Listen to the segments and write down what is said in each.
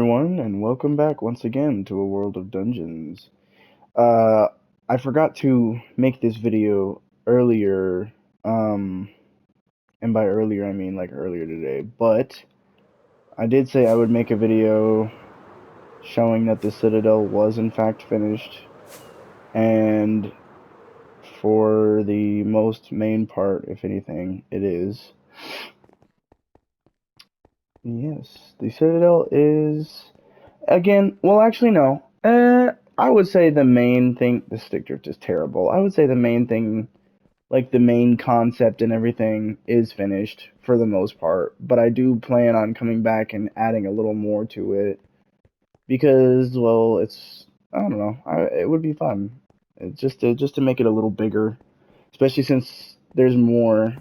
everyone, and welcome back once again to a world of dungeons. Uh, I forgot to make this video earlier, um, and by earlier I mean like earlier today, but I did say I would make a video showing that the Citadel was in fact finished, and for the most main part, if anything, it is. Yes, the Citadel is again, well, actually, no. I would say the main thing. The stick drift is terrible. I would say the main thing, like the main concept and everything, is finished for the most part. But I do plan on coming back and adding a little more to it because, well, it's I don't know. It would be fun. It's just to make it a little bigger, especially since there's more.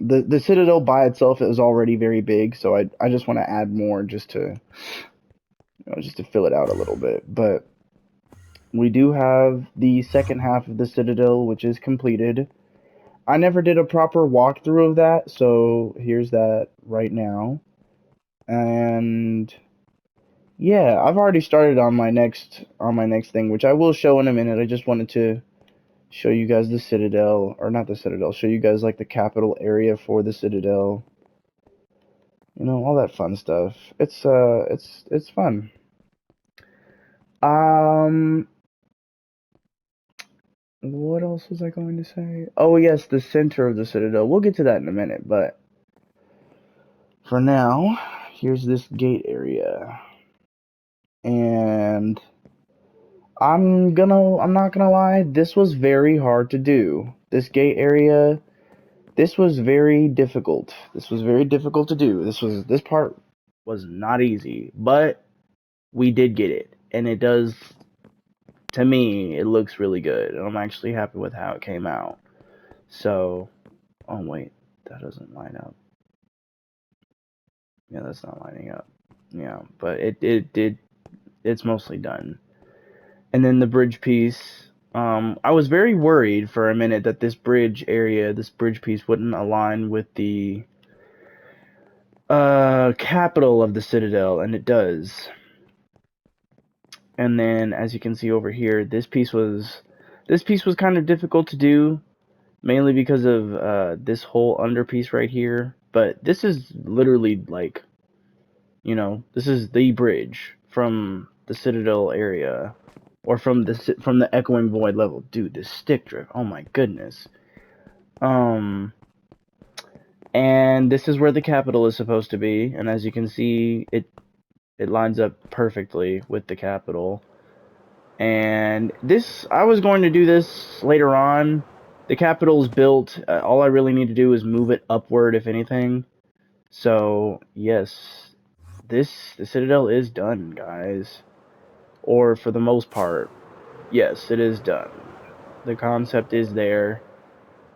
The Citadel by itself is already very big, so I just want to add more just to fill it out a little bit. But we do have the second half of the Citadel, which is completed. I never did a proper walkthrough of that, so here's that right now. And yeah, I've already started on my next thing, which I will show in a minute. I just wanted to show you guys the Citadel, or not the Citadel, show you guys like the capital area for the Citadel. You know, all that fun stuff. It's fun. Um What else was I going to say? Oh, yes, the center of the Citadel. We'll get to that in a minute, but for now, here's this gate area. And I'm not gonna lie, this was very hard to do. This gate area, this was very difficult. This was very difficult to do. This part was not easy, but we did get it. And it does, to me, it looks really good. And I'm actually happy with how it came out. So, oh wait, that doesn't line up. Yeah, that's not lining up. Yeah, but it did. It's mostly done. And then the bridge piece. I was very worried for a minute that this bridge area, this bridge piece, wouldn't align with the capital of the Citadel, and it does. And then, as you can see over here, this piece was kind of difficult to do, mainly because of this whole under piece right here. But this is literally like, this is the bridge from the Citadel area, or from the Echoing Void level. Dude, this stick drift. Oh my goodness. Um, and this is where the capital is supposed to be, and as you can see, it lines up perfectly with the capital. And this, I was going to do this later on. The capital is built. All I really need to do is move it upward, if anything. So yes, the Citadel is done, guys. Or for the most part, yes, it is done. The concept is there.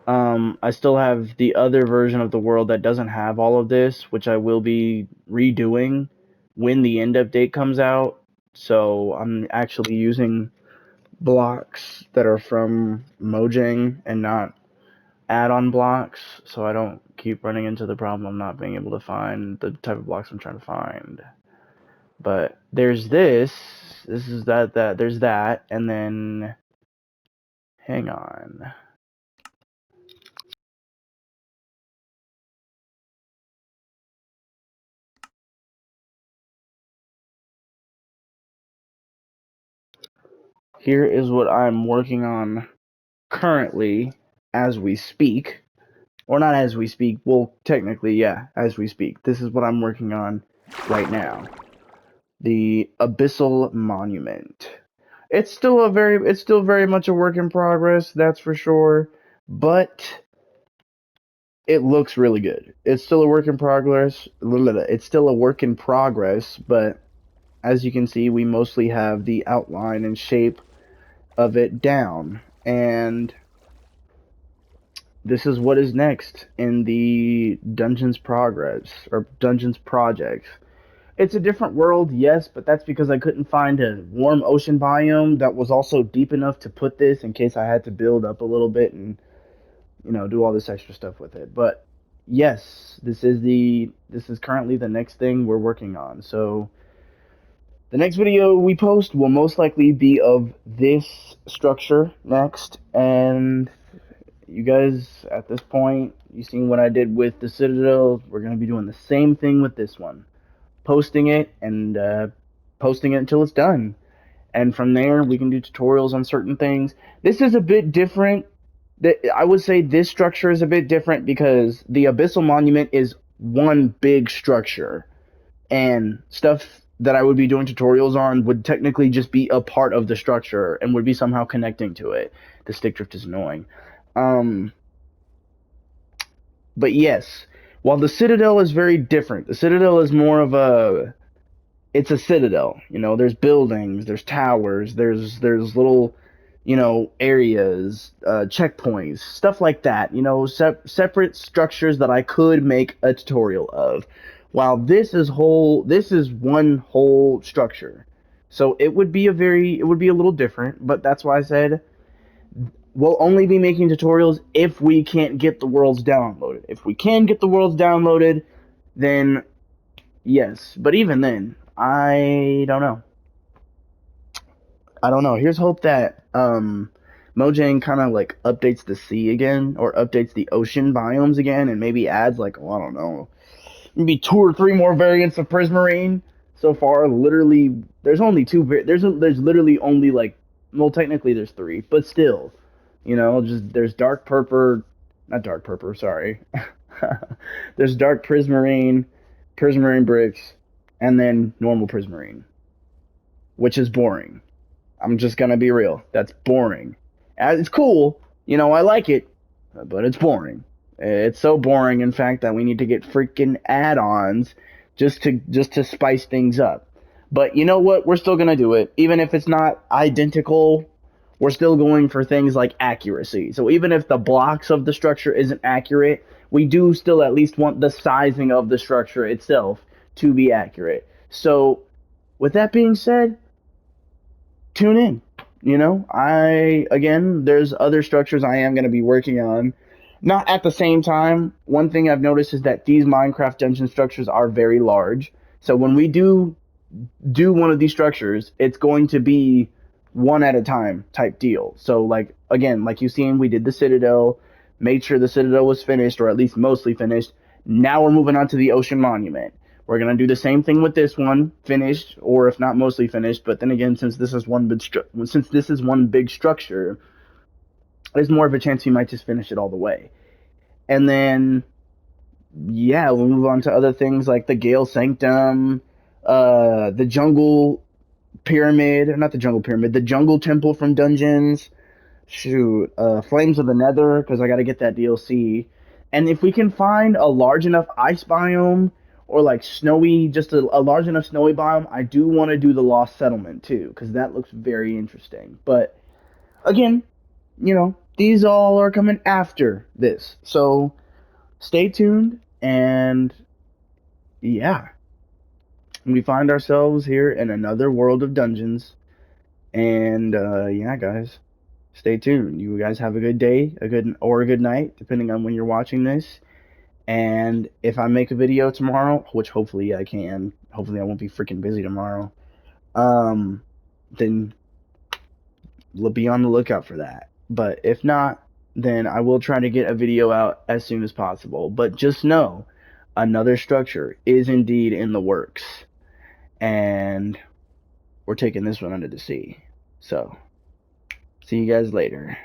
I still have the other version of the world that doesn't have all of this, which I will be redoing when the end update comes out. So I'm actually using blocks that are from Mojang and not add-on blocks, so I don't keep running into the problem of not being able to find the type of blocks I'm trying to find. But there's this is that, there's that, and then, hang on. Here is what I'm working on currently as we speak. Or not as we speak, well, technically, yeah, as we speak. This is what I'm working on right now. The Abyssal Monument. It's still very much a work in progress, that's for sure, but it looks really good. It's still a work in progress. It's still a work in progress, but as you can see, we mostly have the outline and shape of it down. And this is what is next in the Dungeons Progress or Dungeons Project. It's a different world, yes, but that's because I couldn't find a warm ocean biome that was also deep enough to put this in case I had to build up a little bit and do all this extra stuff with it. But yes, this is currently the next thing we're working on. So The next video we post will most likely be of this structure next, and you guys, at this point, you seen what I did with the Citadel. We're going to be doing the same thing with this one. Posting it and posting it until it's done. And from there, we can do tutorials on certain things. This is a bit different. I would say this structure is a bit different because the Abyssal Monument is one big structure. And stuff that I would be doing tutorials on would technically just be a part of the structure and would be somehow connecting to it. The stick drift is annoying. But yes, while the Citadel is very different, the Citadel is more of a, it's a citadel. You know, there's buildings, there's towers, there's little, you know, areas, checkpoints, stuff like that. You know, separate structures that I could make a tutorial of. While this is one whole structure. So it would be a little different, but that's why I said we'll only be making tutorials if we can't get the worlds downloaded. If we can get the worlds downloaded, then yes. But even then, I don't know. Here's hope that Mojang kind of like updates the sea again, or updates the ocean biomes again, and maybe adds like, well, I don't know, maybe 2 or 3 more variants of Prismarine. So far, literally, there's only 2. There's literally only like, well, technically there's 3, but still, you know, just there's Dark Purple, not Dark Purple, sorry. There's Dark Prismarine, Prismarine Bricks, and then normal Prismarine, which is boring. I'm just gonna be real. That's boring. It's cool, you know, I like it, but it's boring. It's so boring, in fact, that we need to get freaking add-ons just to spice things up. But you know what? We're still gonna do it, even if it's not identical. We're still going for things like accuracy. So even if the blocks of the structure isn't accurate, we do still at least want the sizing of the structure itself to be accurate. So with that being said, tune in. You know, there's other structures I am going to be working on. Not at the same time. One thing I've noticed is that these Minecraft dungeon structures are very large. So when we do one of these structures, it's going to be one at a time type deal. So like, again, like you've seen, we did the Citadel, made sure the Citadel was finished, or at least mostly finished. Now we're moving on to the Ocean Monument. We're gonna do the same thing with this one, finished, or if not mostly finished. But then again, since this is one big structure, there's more of a chance we might just finish it all the way. And then, yeah, we'll move on to other things like the Gale Sanctum, the Jungle Pyramid, not the Jungle Pyramid, the Jungle Temple from Dungeons. Shoot, Flames of the Nether, because I gotta get that DLC. And if we can find a large enough ice biome, or like snowy, just a large enough snowy biome, I do want to do the Lost Settlement too, because that looks very interesting. But again, you know, these all are coming after this, so stay tuned. And yeah, we find ourselves here in another world of dungeons. And yeah, guys, stay tuned. You guys have a good day, a good night, depending on when you're watching this. And if I make a video tomorrow, which hopefully I can, hopefully I won't be freaking busy tomorrow, then be on the lookout for that. But if not, then I will try to get a video out as soon as possible. But just know, another structure is indeed in the works. And we're taking this one under the sea. So, see you guys later.